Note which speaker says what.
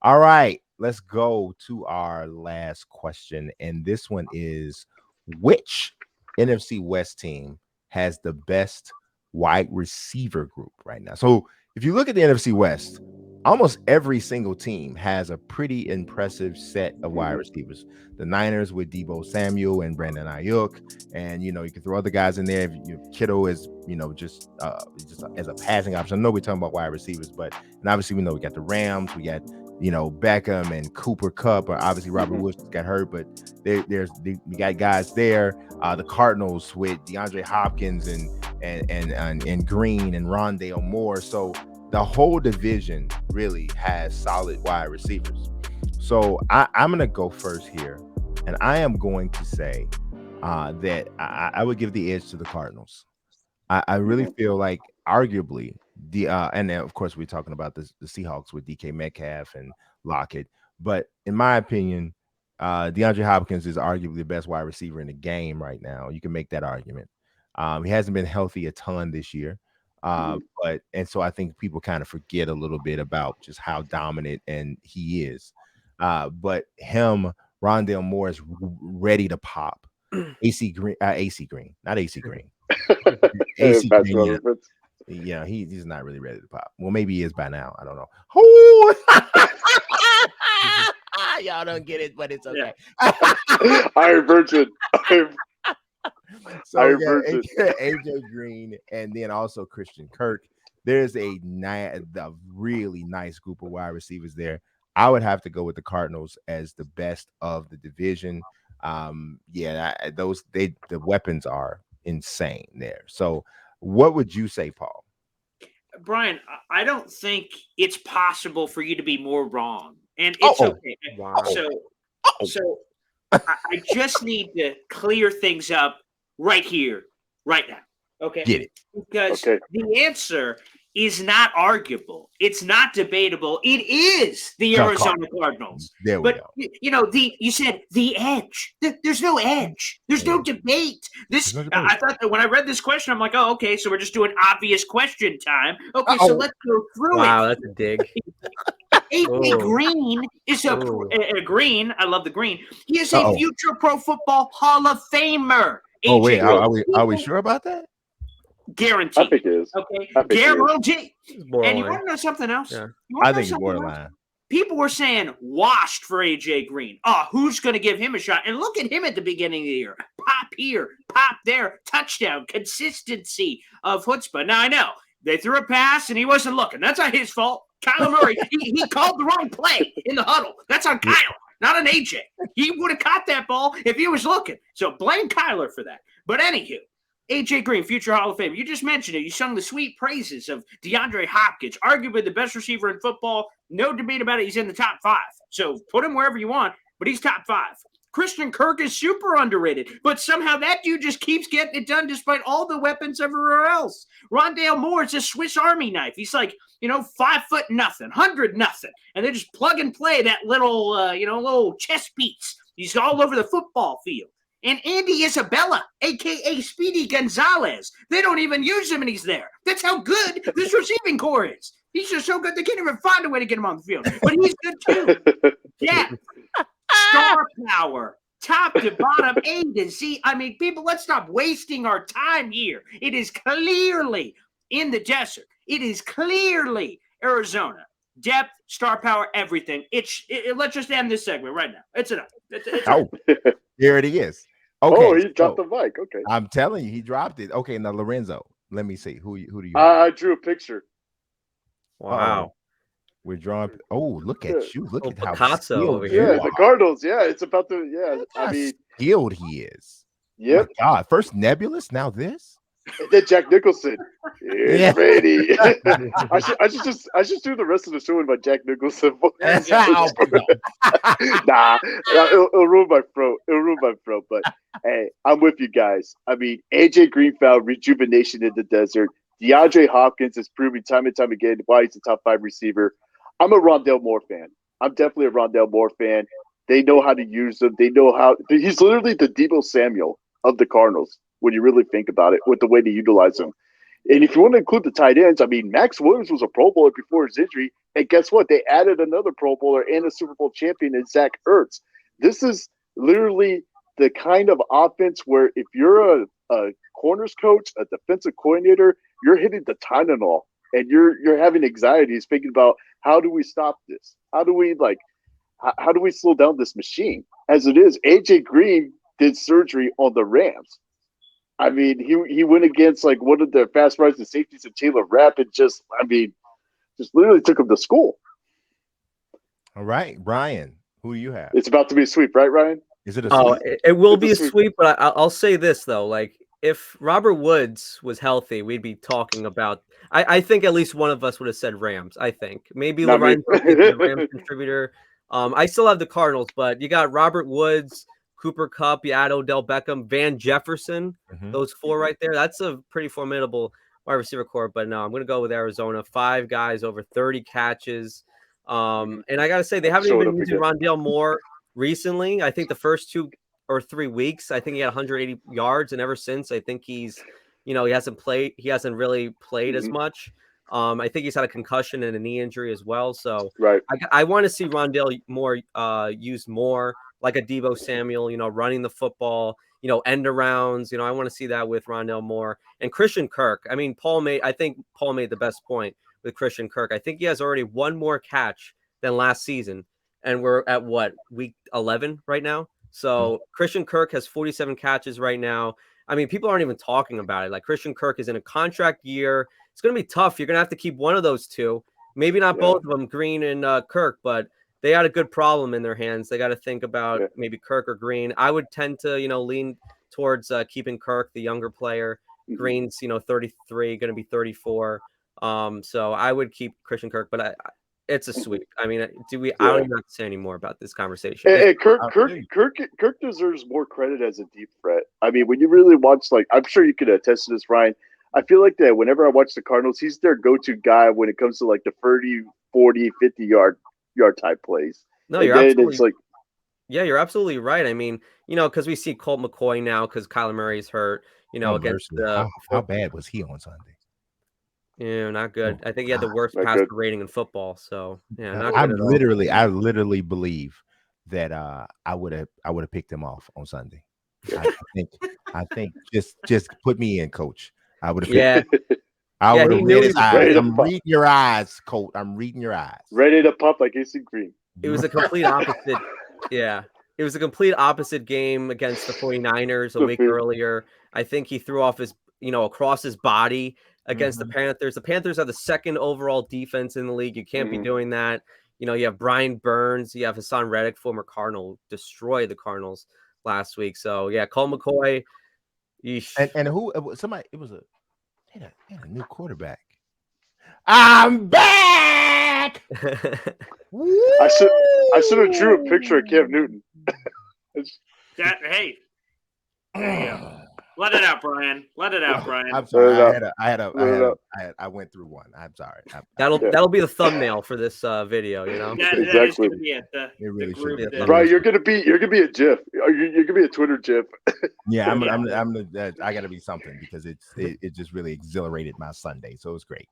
Speaker 1: All right, let's go to our last question. And this one is, which NFC West team has the best wide receiver group right now? So if you look at the NFC West, almost every single team has a pretty impressive set of wide receivers. The Niners with Debo Samuel and Brandon Ayuk, and you can throw other guys in there. If Kittle is just as a passing option. I know we're talking about wide receivers, but and obviously we know we got the Rams, we got Beckham and Cooper Kupp, or obviously Robert Woods got hurt, but we got guys there. The Cardinals with DeAndre Hopkins and Green and Rondale Moore. So the whole division really has solid wide receivers. So I'm going to go first here, and I am going to say that I would give the edge to the Cardinals. I really feel like arguably and then of course we're talking about the Seahawks with DK Metcalf and Lockett, but in my opinion, DeAndre Hopkins is arguably the best wide receiver in the game right now. You can make that argument. He hasn't been healthy a ton this year, but so I think people kind of forget a little bit about just how dominant and he is. But Rondale Moore is ready to pop. AC Green, not AC Green. AC Green, yeah, he's not really ready to pop. Well, maybe he is by now. I don't know. Y'all don't get it, but it's okay.
Speaker 2: Iron Virgin.
Speaker 1: So AJ Green, and then also Christian Kirk. There's a really nice group of wide receivers there. I would have to go with the Cardinals as the best of the division. The weapons are insane there. So what would you say, Paul?
Speaker 3: Brian, I don't think it's possible for you to be more wrong. And it's okay. Wow. So I just need to clear things up right here, right now. Okay?
Speaker 1: Get it.
Speaker 3: Because the answer is not arguable. It's not debatable. It is the Arizona Cardinals.
Speaker 1: There we go.
Speaker 3: You said the edge. There's no edge. There's no debate. I thought that when I read this question, I'm like, oh, okay, so we're just doing obvious question time. Okay, so let's go through it.
Speaker 4: Wow, that's a dig.
Speaker 3: A.J. Green is a green. I love the green. He is a future Pro Football Hall of Famer.
Speaker 1: Oh, wait, are we sure about that?
Speaker 3: Guaranteed.
Speaker 2: I think it is.
Speaker 3: Okay. Guaranteed. And you want to know something else?
Speaker 1: Yeah. I think it's borderline.
Speaker 3: People were saying washed for AJ Green. Oh, who's going to give him a shot? And look at him at the beginning of the year. Pop here, pop there, touchdown, consistency of chutzpah. Now, I know they threw a pass and he wasn't looking. That's not his fault. Kyler Murray, he called the wrong play in the huddle. That's on Kyler, not on AJ. He would have caught that ball if he was looking. So blame Kyler for that. But anywho, AJ Green, future Hall of Fame. You just mentioned it. You sung the sweet praises of DeAndre Hopkins, arguably the best receiver in football. No debate about it. He's in the top 5. So put him wherever you want, but he's top 5. Christian Kirk is super underrated, but somehow that dude just keeps getting it done despite all the weapons everywhere else. Rondale Moore is a Swiss Army knife. He's like, 5 foot nothing, 100 nothing. And they just plug and play that little, little chess piece. He's all over the football field. And Andy Isabella, a.k.a. Speedy Gonzalez. They don't even use him and he's there. That's how good this receiving core is. He's just so good they can't even find a way to get him on the field. But he's good too. Yeah. Star power, top to bottom, A to Z. I mean, people, let's stop wasting our time here. It is clearly in the desert. It is clearly Arizona. Depth, star power, everything. Let's just end this segment right now. It's enough.
Speaker 1: Here it is. Okay,
Speaker 2: oh, he dropped the mic. Okay.
Speaker 1: I'm telling you, he dropped it. Okay, now Lorenzo, let me see. Who do you
Speaker 2: I drew a picture.
Speaker 4: Wow.
Speaker 1: We're drawing. Oh, look at you. Look at how
Speaker 4: Picasso over
Speaker 2: here. Yeah, the Cardinals. Yeah, it's about to, I mean,
Speaker 1: skilled he is.
Speaker 2: Yep.
Speaker 1: Oh God, first Nebulous, now this.
Speaker 2: And then Jack Nicholson. Yeah, Brady. I should do the rest of the show in my Jack Nicholson voice. Nah, it'll ruin my throat. But hey, I'm with you guys. I mean, AJ Green found rejuvenation in the desert. DeAndre Hopkins has proven time and time again why he's a top 5 receiver. I'm a Rondale Moore fan. I'm definitely a Rondale Moore fan. They know how to use him. They know how. He's literally the Debo Samuel of the Cardinals. when you really think about it, with the way they utilize them. And if you want to include the tight ends, I mean, Max Williams was a Pro Bowler before his injury. And guess what? They added another Pro Bowler and a Super Bowl champion in Zach Ertz. This is literally the kind of offense where if you're a corners coach, a defensive coordinator, you're hitting the Tylenol and you're having anxieties thinking about how do we stop this? How do we slow down this machine? As it is, AJ Green did surgery on the Rams. I mean, he went against like one of the fast rising safeties of Taylor Rapp and just literally took him to school.
Speaker 1: All right, Brian, who do you have?
Speaker 2: It's about to be a sweep, right, Ryan?
Speaker 1: Is it a sweep?
Speaker 4: It will be a sweep, but I'll say this though, like if Robert Woods was healthy, we'd be talking about. I think at least one of us would have said Rams. I think maybe Lorenzo is the Rams contributor. I still have the Cardinals, but you got Robert Woods, Cooper Kupp, you add Odell Beckham, Van Jefferson. Those four right there. That's a pretty formidable wide receiver core. But no, I'm going to go with Arizona. 5 guys over 30 catches. And I got to say, they haven't even been using Rondale Moore recently. I think the first 2 or 3 weeks, I think he had 180 yards. And ever since, I think he's, he hasn't played. He hasn't really played as much. I think he's had a concussion and a knee injury as well. So I want to see Rondale Moore used more, like a Deebo Samuel, running the football, end arounds. I want to see that with Rondale Moore and Christian Kirk. I mean, I think Paul made the best point with Christian Kirk. I think he has already 1 more catch than last season. And we're at week 11 right now. So Christian Kirk has 47 catches right now. I mean, people aren't even talking about it. Like Christian Kirk is in a contract year. It's going to be tough. You're going to have to keep one of those two, maybe not both of them, Green and Kirk, but they had a good problem in their hands. They got to think about maybe Kirk or Green. I would tend to, lean towards keeping Kirk, the younger player. Green's, 33, going to be 34. So I would keep Christian Kirk, but it's a sweep. I mean, I don't even have to say any more about this conversation.
Speaker 2: And Kirk deserves more credit as a deep threat. I mean, when you really watch, like, I'm sure you could attest to this, Ryan. I feel like that whenever I watch the Cardinals, he's their go-to guy when it comes to like the 30, 40, 50 yard type plays.
Speaker 4: No, you're absolutely you're absolutely right. I mean, because we see Colt McCoy now because Kyler Murray's hurt. Against
Speaker 1: how bad was he on Sunday?
Speaker 4: Yeah, not good. I think he had the worst passer rating in football. So not
Speaker 1: I
Speaker 4: good
Speaker 1: literally believe that I would have picked him off on Sunday. I think just put me in, coach. I would have.
Speaker 4: Yeah.
Speaker 1: I would have read his eyes. I'm reading your eyes, Colt. I'm reading your eyes.
Speaker 2: Ready to pump like AC Green.
Speaker 4: It was a complete opposite. Yeah. It was a complete opposite game against the 49ers a week earlier. I think he threw off his, across his body against the Panthers. The Panthers are the 2nd overall defense in the league. You can't be doing that. You have Brian Burns. You have Hassan Reddick, former Cardinal, destroyed the Cardinals last week. So, Colt McCoy.
Speaker 1: And who? Somebody. It was a new quarterback. I'm back.
Speaker 2: I should have drew a picture of Cam Newton.
Speaker 3: Hey. Let it out, Brian. Let it out, Brian.
Speaker 1: I'm sorry. I went through one. I'm sorry.
Speaker 4: That'll be the thumbnail for this video.
Speaker 3: That is going to be it. It really should be.
Speaker 2: Brian, you're gonna be a GIF. You're gonna be a Twitter GIF.
Speaker 1: Yeah, I got to be something because it just really exhilarated my Sunday, so it was great.